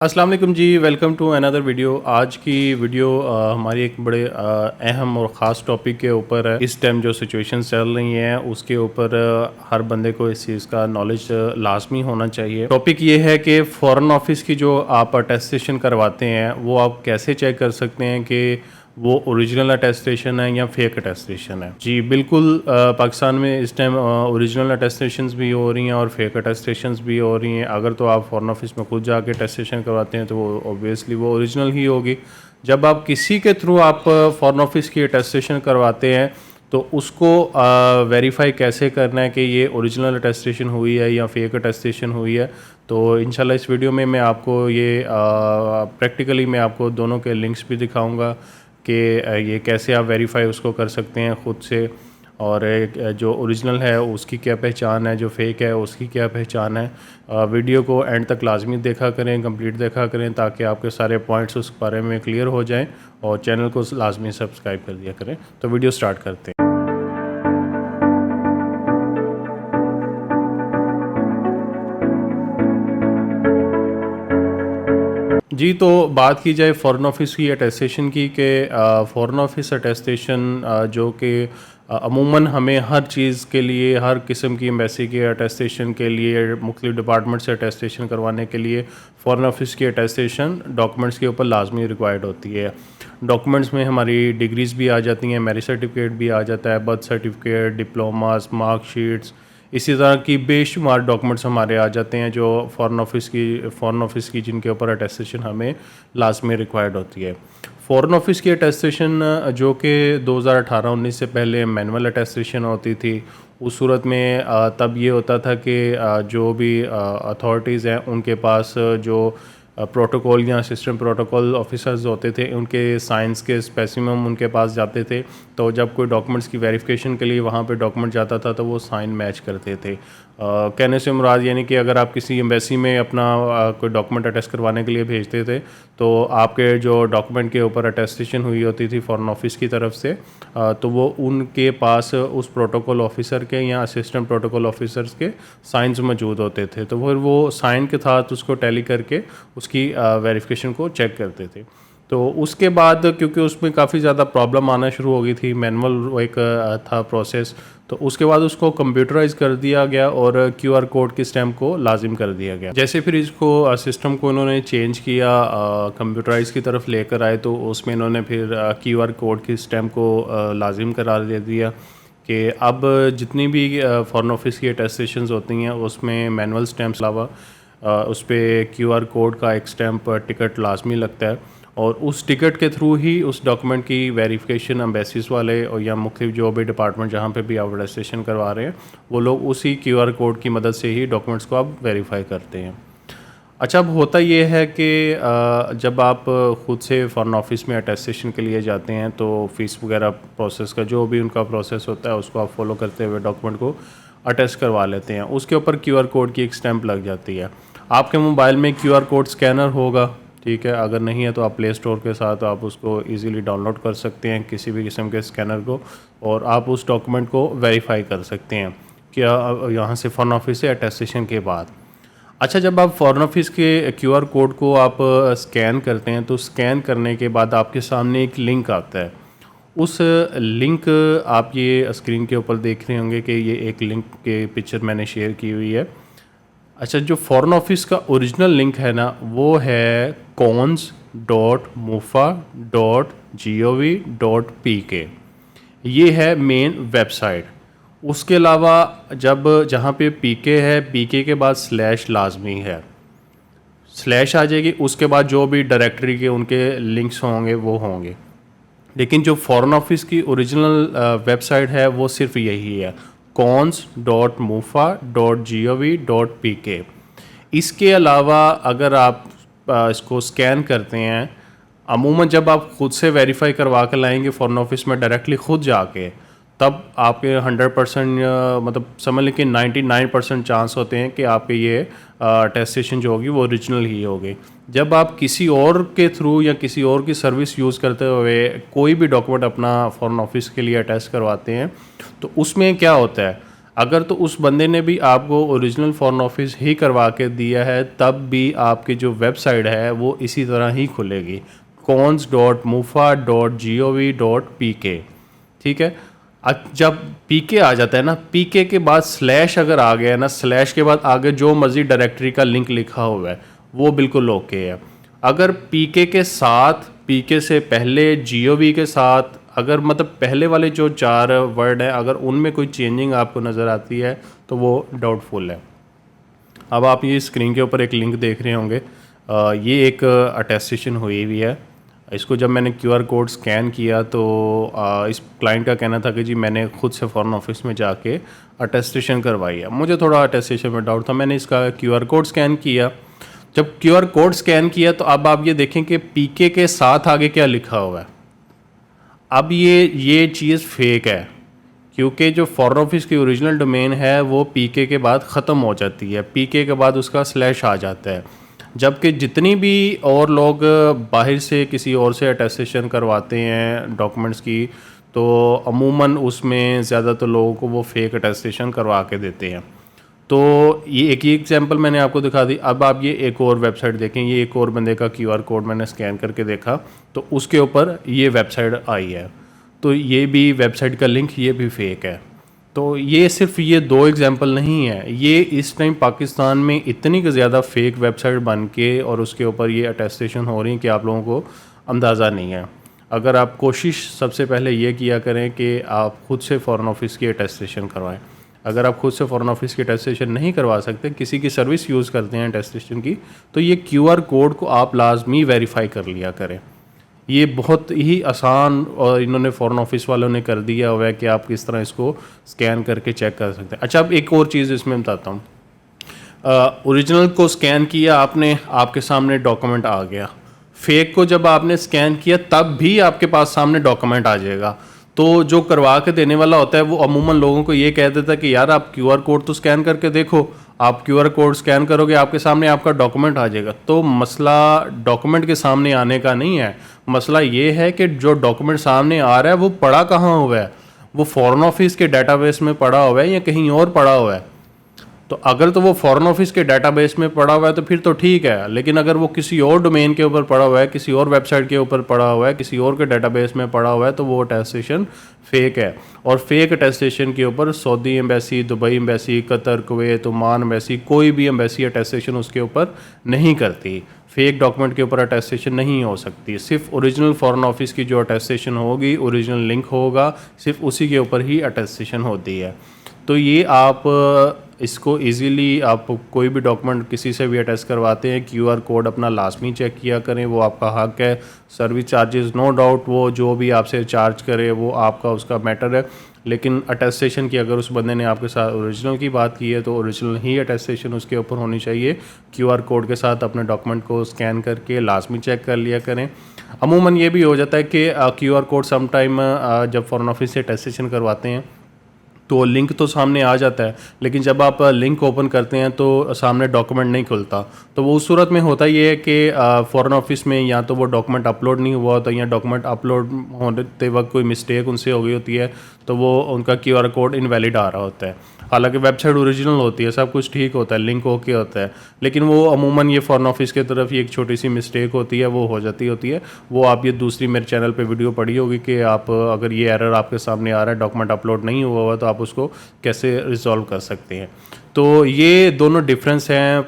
अस्सलाम वालेकुम जी, welcome to another video. आज की वीडियो हमारी एक बड़े अहम और ख़ास टॉपिक के ऊपर है। इस टाइम जो सिचुएशन चल रही हैं उसके ऊपर हर बंदे को इस चीज़ का नॉलेज लाजमी होना चाहिए। टॉपिक ये है कि फ़ॉरेन ऑफिस की जो आप अटेस्टेशन करवाते हैं वो आप कैसे चेक कर सकते हैं कि वो ओरिजिनल अटेस्टेशन है या फेक अटेस्टेशन है। जी बिल्कुल, पाकिस्तान में इस टाइम ओरिजिनल अटेस्टेशंस भी हो रही हैं और फेक अटेस्टेशंस भी हो रही हैं। अगर तो आप फॉरेन ऑफिस में खुद जाके अटेस्टेशन करवाते हैं तो वो ऑब्वियसली वो ओरिजिनल ही होगी। जब आप किसी के थ्रू आप फॉरेन ऑफिस की अटेस्टेशन करवाते हैं तो उसको वेरीफाई कैसे करना है कि ये ओरिजिनल अटेस्टेशन हुई है या फेक अटेस्टेशन हुई है। तो इंशाल्लाह इस वीडियो में मैं आपको ये प्रैक्टिकली मैं आपको दोनों के लिंक्स भी दिखाऊंगा कि ये कैसे आप वेरीफाई उसको कर सकते हैं ख़ुद से, और जो ओरिजिनल है उसकी क्या पहचान है, जो फेक है उसकी क्या पहचान है। वीडियो को एंड तक लाजमी देखा करें, कंप्लीट देखा करें ताकि आपके सारे पॉइंट्स उस बारे में क्लियर हो जाएं, और चैनल को लाजमी सब्सक्राइब कर दिया करें। तो वीडियो स्टार्ट करते हैं। जी, तो बात की जाए फ़ॉरेन ऑफिस की अटेस्टेशन की कि फ़ॉरेन ऑफिस अटेस्टेशन जो कि अमूमन हमें हर चीज़ के लिए, हर किस्म की एम्बेसी के अटेस्टेशन के लिए, मुख्तलिफ़ डिपार्टमेंट से अटेस्टेशन करवाने के लिए फ़ॉरेन ऑफिस की अटेस्टेशन डॉक्यूमेंट्स के ऊपर लाजमी रिक्वायर्ड होती है। डॉक्यूमेंट्स में हमारी डिग्रीज़ भी आ जाती हैं, मैरिज सर्टिफिकेट भी आ जाता है, बर्थ सर्टिफिकेट, डिप्लोमास, मार्कशीट्स, इसी तरह की बेशुमार डॉक्यूमेंट्स हमारे आ जाते हैं जो फ़ॉरेन ऑफिस की जिनके ऊपर अटेस्टेशन हमें लाजमी रिक्वायर्ड होती है। फ़ॉरेन ऑफिस की अटेस्टेशन जो कि 2018-19 से पहले मैनुअल अटेस्टेशन होती थी, उस सूरत में तब ये होता था कि जो भी अथॉरिटीज़ हैं उनके पास जो प्रोटोकॉल या असिस्टेंट प्रोटोकॉल ऑफिसर्स होते थे उनके साइंस के स्पेसिमम उनके पास जाते थे। तो जब कोई डॉक्यूमेंट्स की वेरिफिकेशन के लिए वहाँ पे डॉक्यूमेंट जाता था तो वो साइन मैच करते थे। कहने से मुराद यानी कि अगर आप किसी एम्बेसी में अपना कोई डॉक्यूमेंट अटेस्ट करवाने के लिए भेजते थे तो आपके जो डॉक्यूमेंट के ऊपर अटेस्टेशन हुई होती थी फ़ॉरेन ऑफिस की तरफ से, तो वो उनके पास उस प्रोटोकॉल ऑफिसर के या असिस्टेंट प्रोटोकॉल ऑफिसर्स के साइंस मौजूद होते थे। तो फिर वो साइन के साथ उसको टैली करके उसकी वेरिफिकेशन को चेक करते थे। तो उसके बाद क्योंकि उसमें काफ़ी ज़्यादा प्रॉब्लम आना शुरू हो गई थी, मैनुअल एक था प्रोसेस, तो उसके बाद उसको कंप्यूटराइज़ कर दिया गया और क्यूआर कोड की स्टैम्प को लाजिम कर दिया गया। जैसे फिर इसको सिस्टम को इन्होंने चेंज किया, कंप्यूटराइज़ की तरफ लेकर आए, तो उसमें इन्होंने फिर क्यूआर कोड की स्टैम्प को लाजिम करार दे दिया कि अब जितनी भी फ़ॉरेन ऑफिस की अटेस्टेशंस होती हैं उसमें मैनुअल स्टैम्प्स अलावा उस पर क्यूआर कोड का एक स्टैम्प टिकट लाजमी लगता है, और उस टिकट के थ्रू ही उस डॉक्यूमेंट की वेरिफिकेशन एम्बेसीज़ वाले और या मुख्तलिफ जो भी डिपार्टमेंट जहाँ पे भी आप रजिस्ट्रेशन करवा रहे हैं वो लोग उसी क्यूआर कोड की मदद से ही डॉक्यूमेंट्स को आप वेरीफाई करते हैं। अच्छा, अब होता ये है कि जब आप ख़ुद से फ़ॉरेन ऑफिस में अटेस्टेशन के लिए जाते हैं तो फ़ीस वगैरह प्रोसेस का जो भी उनका प्रोसेस होता है उसको आप फॉलो करते हुए डॉक्यूमेंट को अटेस्ट करवा लेते हैं। उसके ऊपर क्यूआर कोड की एक स्टैम्प लग जाती है। आपके मोबाइल में क्यूआर कोड स्कैनर होगा, ठीक है, अगर नहीं है तो आप प्ले स्टोर के साथ आप उसको इजीली डाउनलोड कर सकते हैं किसी भी किस्म के स्कैनर को, और आप उस डॉक्यूमेंट को वेरीफाई कर सकते हैं क्या यहाँ से फ़ॉरेन ऑफिस से अटेस्टेशन के बाद। अच्छा, जब आप फ़ॉरेन ऑफिस के क्यूआर कोड को आप स्कैन करते हैं तो स्कैन करने के बाद आपके सामने एक लिंक आता है। उस लिंक आप ये स्क्रीन के ऊपर देख रहे होंगे कि ये एक लिंक के पिक्चर मैंने शेयर की हुई है। अच्छा, जो फ़ॉरेन ऑफिस का ओरिजिनल लिंक है ना वो है cons.mufa.gov.pk। ये है मेन वेबसाइट। उसके अलावा जब जहाँ पे पीके है, पीके के बाद स्लैश लाजमी है, स्लैश आ जाएगी, उसके बाद जो भी डायरेक्टरी के उनके लिंक्स होंगे वो होंगे। लेकिन जो फ़ॉरेन ऑफिस की ओरिजिनल वेबसाइट है वो सिर्फ यही है, cons.mufa.gov.pk। इसके अलावा अगर आप इसको स्कैन करते हैं, अमूमन जब आप ख़ुद से वेरीफाई करवा कर लाएंगे फ़ॉरेन ऑफिस में डायरेक्टली ख़ुद जाके, तब आपके 100% मतलब समझ लें कि 99% चांस होते हैं कि आपके ये अटेस्टेशन जो होगी वो ओरिजिनल ही होगी। जब आप किसी और के थ्रू या किसी और की सर्विस यूज़ करते हुए कोई भी डॉक्यूमेंट अपना फ़ॉरेन ऑफिस के लिए अटेस्ट करवाते हैं तो उसमें क्या होता है, अगर तो उस बंदे ने भी आपको ओरिजिनल फॉरेन ऑफिस ही करवा के दिया है, तब भी आपकी जो वेबसाइट है वो इसी तरह ही खुलेगी, cons.mufa.gov.pk। ठीक है, जब पीके आ जाता है ना, पीके के बाद स्लैश अगर आ गया है ना, स्लैश के बाद आगे जो मर्जी डायरेक्टरी का लिंक लिखा हुआ है वो बिल्कुल ओके है। अगर पीके के साथ, पीके से पहले, जीओवी के साथ, अगर मतलब पहले वाले जो 4 वर्ड हैं अगर उनमें कोई चेंजिंग आपको नज़र आती है तो वो डाउटफुल है। अब आप ये स्क्रीन के ऊपर एक लिंक देख रहे होंगे, ये एक अटेस्टेशन हुई हुई है। इसको जब मैंने QR कोड स्कैन किया तो इस क्लाइंट का कहना था कि जी मैंने खुद से फॉरेन ऑफिस में जाके अटेस्टेशन करवाई है। मुझे थोड़ा अटेस्टेशन में डाउट था, मैंने इसका QR कोड स्कैन किया। जब QR कोड स्कैन किया तो अब आप ये देखें कि पीके के साथ आगे क्या लिखा हुआ है। अब ये चीज़ फेक है, क्योंकि जो फॉरेन ऑफिस की ओरिजिनल डोमेन है वो पीके के बाद ख़त्म हो जाती है, पीके के बाद उसका स्लैश आ जाता है। जबकि जितनी भी और लोग बाहर से किसी और से अटेस्टेशन करवाते हैं डॉक्यूमेंट्स की, तो अमूमन उसमें ज़्यादातर लोगों को वो फेक अटेस्टेशन करवा के देते हैं। तो ये एक ही एग्जांपल मैंने आपको दिखा दी। अब आप ये एक और वेबसाइट देखें, ये एक और बंदे का QR कोड मैंने स्कैन करके देखा तो उसके ऊपर ये वेबसाइट आई है, तो ये भी वेबसाइट का लिंक ये भी फेक है। तो ये सिर्फ ये 2 एग्जांपल नहीं है, ये इस टाइम पाकिस्तान में इतनी ज़्यादा फेक वेबसाइट बन के और उसके ऊपर ये अटेस्टेशन हो रही है कि आप लोगों को अंदाज़ा नहीं है। अगर आप कोशिश सबसे पहले ये किया करें कि आप खुद से फॉरेन ऑफिस की अटेस्टेशन करवाएं। अगर आप खुद से फॉरेन ऑफिस की अटेस्टेशन नहीं करवा सकते, किसी की सर्विस यूज़ करते हैं अटेस्टेशन की, तो ये QR कोड को आप लाजमी वेरीफाई कर लिया करें। ये बहुत ही आसान और इन्होंने फॉरेन ऑफिस वालों ने कर दिया हुआ है कि आप किस तरह इसको स्कैन करके चेक कर सकते हैं। अच्छा, अब एक और चीज़ इसमें बताता हूँ। ओरिजिनल को स्कैन किया आपने, आपके सामने डॉक्यूमेंट आ गया। फेक को जब आपने स्कैन किया तब भी आपके पास सामने डॉक्यूमेंट आ जाएगा। तो जो करवा के देने वाला होता है वो अमूमन लोगों को ये कह देता है कि यार आप QR कोड तो स्कैन करके देखो, आप QR कोड स्कैन करोगे आपके सामने आपका डॉक्यूमेंट आ जाएगा। तो मसला डॉक्यूमेंट के सामने आने का नहीं है, मसला ये है कि जो डॉक्यूमेंट सामने आ रहा है वो पड़ा कहाँ हुआ है, वो फॉरेन ऑफिस के डाटाबेस में पड़ा हुआ है या कहीं और पड़ा हुआ है। तो अगर तो वो फॉरेन ऑफिस के डाटाबेस में पड़ा हुआ है तो फिर तो ठीक है, लेकिन अगर वो किसी और डोमेन के ऊपर पड़ा हुआ है, किसी और वेबसाइट के ऊपर पड़ा हुआ है, किसी और के डाटाबेस में पड़ा हुआ है, तो वो अटेस्टेशन फेक है। और फेक अटेस्टेशन के ऊपर Saudi embassy, Dubai embassy, Qatar, Kuwait, Oman embassy, कोई भी एम्बेसी अटेस्टेशन उसके ऊपर नहीं करती। फेक डॉक्यूमेंट के ऊपर अटेस्टेशन नहीं हो सकती। सिर्फ ओरिजिनल फॉरेन ऑफिस की जो अटेस्टेशन होगी, ओरिजिनल लिंक होगा, सिर्फ उसी के ऊपर ही अटेस्टेशन होती है। तो ये आप इसको इजीली, आप कोई भी डॉक्यूमेंट किसी से भी अटैच करवाते हैं, QR कोड अपना लाजमी चेक किया करें, वो आपका हक है। सर्विस चार्जेस नो डाउट वो जो भी आपसे चार्ज करे वो आपका उसका मैटर है, लेकिन अटेस्टेशन की अगर उस बंदे ने आपके साथ ओरिजिनल की बात की है तो ओरिजिनल ही अटेस्टेशन उसके ऊपर होनी चाहिए। QR कोड के साथ अपने डॉक्यूमेंट को स्कैन करके लाजमी चेक कर लिया करें। अमूमन ये भी हो जाता है कि QR कोड समटाइम जब फॉरेन ऑफिस से अटेस्टेशन करवाते हैं तो लिंक तो सामने आ जाता है, लेकिन जब आप लिंक ओपन करते हैं तो सामने डॉक्यूमेंट नहीं खुलता। तो वो उस सूरत में होता ये है कि फॉरेन ऑफिस में या तो वो डॉक्यूमेंट अपलोड नहीं हुआ होता या डॉक्यूमेंट अपलोड होते वक्त कोई मिस्टेक उनसे हो गई होती है, तो वो उनका QR कोड इनवैलिड आ रहा होता है। हालांकि वेबसाइट ओरिजिनल होती है, सब कुछ ठीक होता है, लिंक ओके होता है, लेकिन वो अमूमन ये फॉरेन ऑफिस की तरफ ये एक छोटी सी मिस्टेक होती है, वो हो जाती होती है। वो आप ये दूसरी मेरे चैनल पे वीडियो पड़ी होगी कि आप अगर ये एरर आपके सामने आ रहा है, डॉक्यूमेंट अपलोड नहीं हुआ हुआ, तो आप उसको कैसे रिजॉल्व कर सकते हैं। तो ये दोनों डिफरेंस हैं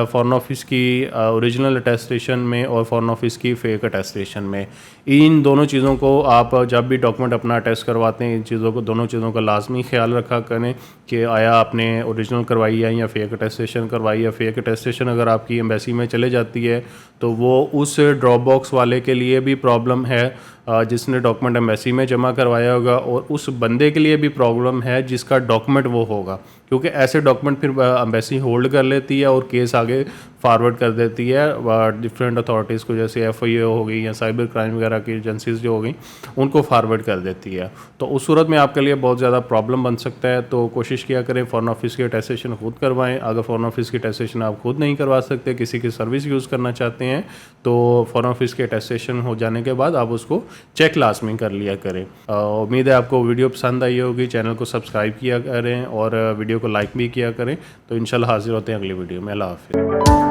फॉरेन ऑफिस की ओरिजिनल अटेस्टेशन में और फॉरेन ऑफिस की फेक अटेस्टेशन में। इन दोनों चीज़ों को आप जब भी डॉक्यूमेंट अपना अटेस्ट करवाते हैं, इन चीज़ों को, दोनों चीज़ों का लाजमी ख्याल रखा करें कि आया आपने ओरिजिनल करवाई है या फेक अटेस्टेशन करवाई है। फेक अटेस्टेशन अगर आपकी एम्बेसी में चले जाती है तो वो उस ड्रॉप बॉक्स वाले के लिए भी प्रॉब्लम है जिसने डॉक्यूमेंट एम्बेसी में जमा करवाया होगा, और उस बंदे के लिए भी प्रॉब्लम है जिसका डॉक्यूमेंट वो होगा, क्योंकि ऐसे डॉक्यूमेंट फिर एम्बेसी होल्ड कर लेती है और केस आगे फॉरवर्ड कर देती है डिफरेंट अथॉरिटीज़ को, जैसे FIO हो गई या साइबर क्राइम वगैरह की एजेंसीज जो हो गई, उनको फॉरवर्ड कर देती है। तो उस सूरत में आपके लिए बहुत ज़्यादा प्रॉब्लम बन सकता है। तो कोशिश किया करें फॉरेन ऑफिस की अटेस्टेशन खुद करवाएं। अगर फॉरेन ऑफिस की अटेस्टेशन आप खुद नहीं करवा सकते, किसी की सर्विस यूज़ करना चाहते हैं, तो फॉरेन ऑफिस की अटेस्टेशन हो जाने के बाद आप उसको चेक लाजमी कर लिया करें। उम्मीद है आपको वीडियो पसंद आई होगी। चैनल को सब्सक्राइब किया करें और वीडियो को लाइक भी किया करें। तो इंशाल्लाह हाजिर होते हैं अगली वीडियो में। अल्लाह हाफिज़।